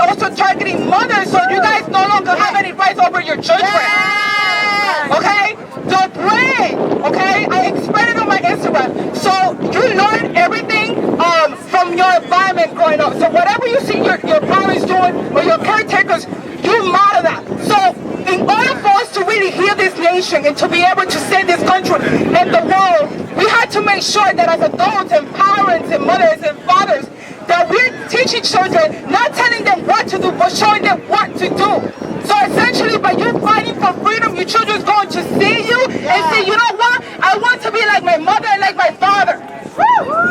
also targeting mothers, so you guys no longer have any rights over your children. Okay? The brain, okay? I explained it on my Instagram. So you learn everything from your environment growing up. So whatever you see your parents doing or your caretakers, you model that. So in order for us to really heal this nation and to be able to save this country and the world, we had to make sure that as adults and parents and mothers and fathers, that we're teaching children, not telling them what to do, but showing them what to do. So essentially, by you fighting for freedom, your children's going to see you and say, you know what? I want to be like my mother and like my father.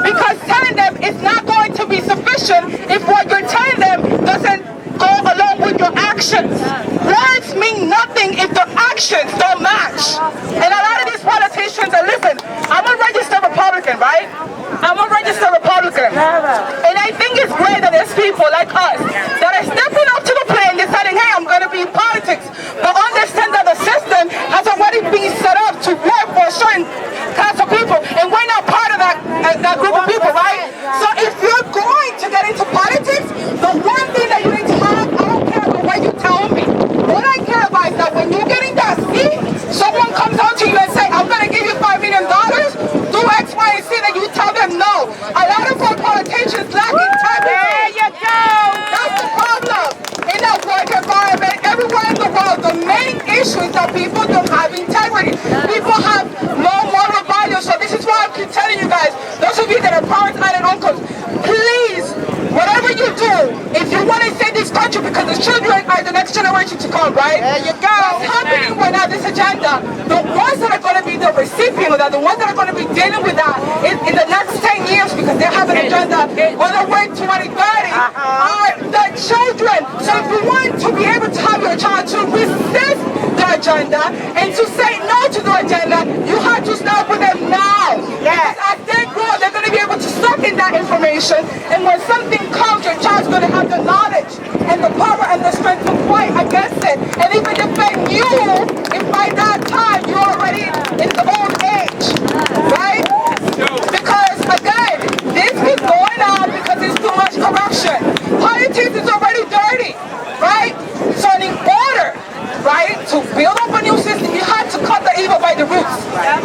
Because telling them it's not going to be sufficient if what you're telling them doesn't go along with your actions. Words mean nothing if the actions don't match. And a lot of these politicians are, listen, I'm a registered Republican, right? I'm a registered Republican. And I think it's great that there's people like us that are stepping up to the plate and deciding, hey, I'm going to be in politics. But understand that the system has already been set up to work for a certain class of people. And we're not part of that group of people, right? So if you're going to get into politics, the one thing that you need to have, I don't care about what you tell me. What I care about is that when you get in that seat, someone comes out to you and say, I'm going to give you $5 million, do X, Y, and Z, and you tell them no. A lot of our politicians lack integrity. There you go. That's the problem. In that work environment, everywhere in the world, the main issue is that people don't have integrity. People have no moral values. So this is why I keep telling you guys, those of you that are parents, aunts, and uncles, please, whatever you do, if you want to save this country, because the children are the next generation to come, right? There you go. What's happening right now, this agenda, the ones that are going to be the recipient of that, the ones that are going to be dealing with that in the next 10 years, because they have an agenda, whether we're 2030, are the children. So if you want to be able to have your child to resist the agenda and to say no to the agenda, you have to start with them now. Because as they grow, they're going to be able to suck in that information, and when something comes, your child's going to have the knowledge and the power and the strength to fight against it, and even defend you if by that time you're already in the old age, right? Because again, this is going on because there's too much corruption. Politics is already dirty, right? So in order, right, to build up a new system, you have to cut the evil by the roots.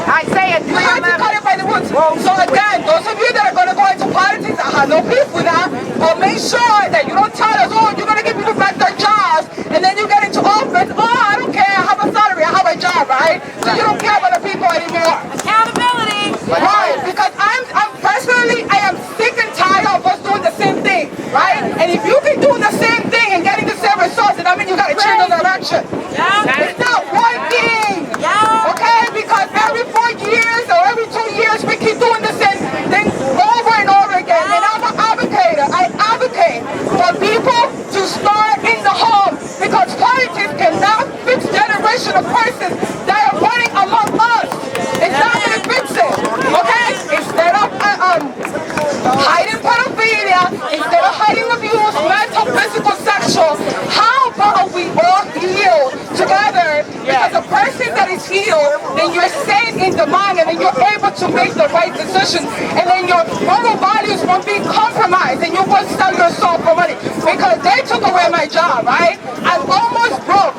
I say it. You have to cut it by the roots. So again, those of you that are going to go into politics, I have no beef with that, but make sure that you don't tell us, oh, you're going to give people back their jobs, and then you get into office, oh, I don't care, I have a salary, I have a job, right? So you don't care about the people anymore. Accountability. Right, because I'm personally, I am sick and tired of us doing the same thing, right? And if you keep doing the same thing and getting the same results, then I mean you got to change the direction. It's not working. Okay, because every 4 years or every 2 years we keep doing the same thing over and over again. And I'm an advocate. I advocate for people to start in the home, because politics cannot fix generational persons that are running among us. It's not going to fix it. Okay? Instead of hiding pedophilia, instead of hiding abuse, mental, physical, sexual, how about we all heal together? Because the person that is healed, then you're sane in the mind, and then you're able to make the right decisions, and then your moral values won't be compromised, and you won't sell your soul for money. Because they took away my job, right? I'm almost broke.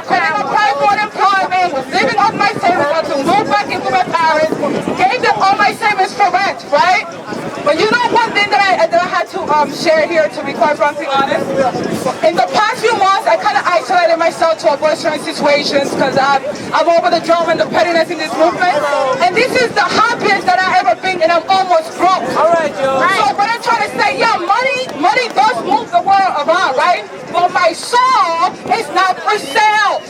Couldn't apply for unemployment, was living on my savings, had to move back into my parents, gave them all my savings for rent, right? But you know one thing that I had to share here, to be quite frankly honest? In the past few months, I kind of isolated myself to avoid certain situations because I'm over the drama and the pettiness in this movement. And this is the happiest that I've ever been, and I'm almost broke. All right, Joe. So what I'm trying to say, yeah, money does move the world around, right? But my soul is not for sale.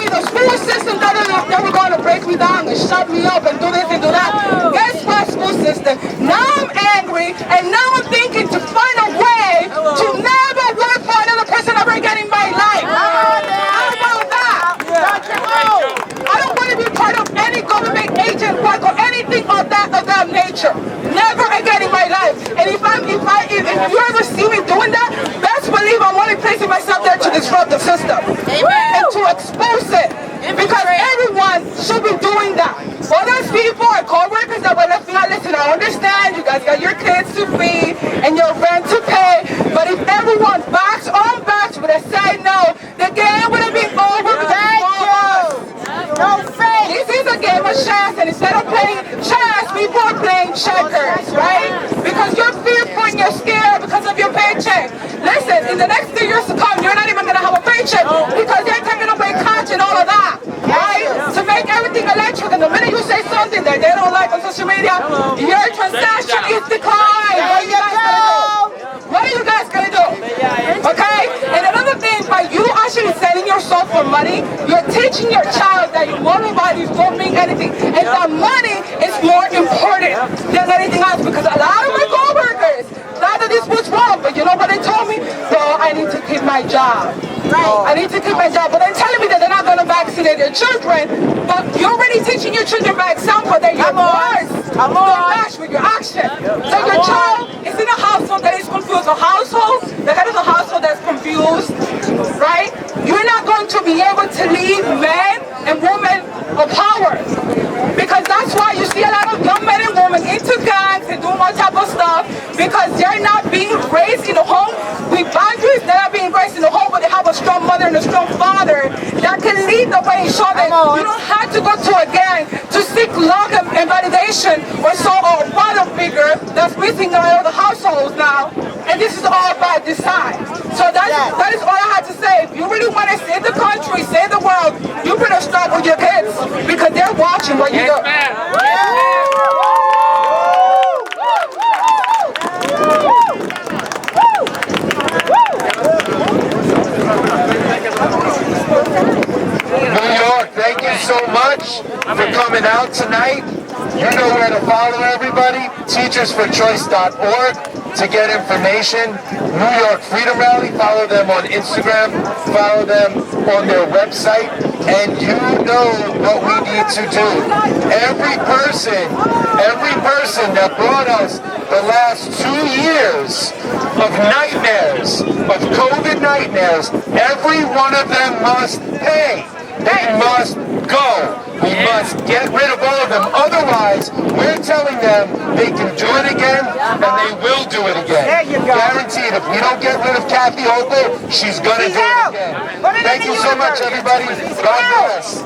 The school system that were going to break me down and shut me up and do this and do that. Guess what, school system? Now I'm angry, and now I'm thinking to find a way to never work for another person ever again in my life. How about that? I don't want to be part of any government agent work or anything of that nature. Never again in my life. And if you ever see me doing that, best believe I'm only placing myself there to disrupt the system. And to expose it. Because everyone should be doing that. Whether people are I understand you guys got your kids to feed and your rent to pay, but if everyone backs on backs would have said no, the game would have been over. No faith. This is a game of chess, and instead of playing chess, people are playing checkers, right? Because you're fearful and you're scared because of your paycheck. Listen, in the next 3 years to come, you're not even going to have a paycheck because they're taking away cash and all of that, right? To make everything electric, and the minute you say something that they don't like on social media, your transaction is declined. What are you guys going to do? Okay? And another thing, by you actually selling yourself for money, you're teaching your child that your money values don't mean anything, and that money is more important than anything else. Because a lot of my co-workers thought that this was wrong, but you know what they told me? Well, I need to keep my job. I need to keep my job. But they're telling me that they're not going to vaccinate their children, but you're already teaching your children by example that your words don't match with your action. So your child is in a household that is confused. A household, the head of the household that's confused, right? You're not going to be able to lead men and women of power. Because that's why you see a lot of young men and women into gangs and doing all type of stuff, because they're not being raised in a home with boundaries. They're not being raised in a home where they have a strong mother and a strong father that can lead the way, so that you don't have to go to a gang to seek love and validation, or so a father figure that's missing in all the households now. And this is all by design. So that is all I had to say. If you really want to save the country, save the world, you better start with your kids, because they're watching what you do. New York, thank you so much for coming out tonight. You know where to follow everybody. TeachersForChoice.org to get information. New York Freedom Rally, follow them on Instagram, follow them on their website, and you know what we need to do. Every person that brought us the last 2 years of nightmares, of COVID nightmares, every one of them must pay. They must go. We must get rid of all of them. Otherwise, we're telling them they can do it again, and they will do it again. There you go. Guaranteed. If we don't get rid of Kathy Hochul, she's going to do it again. Thank you so much, everybody. God bless.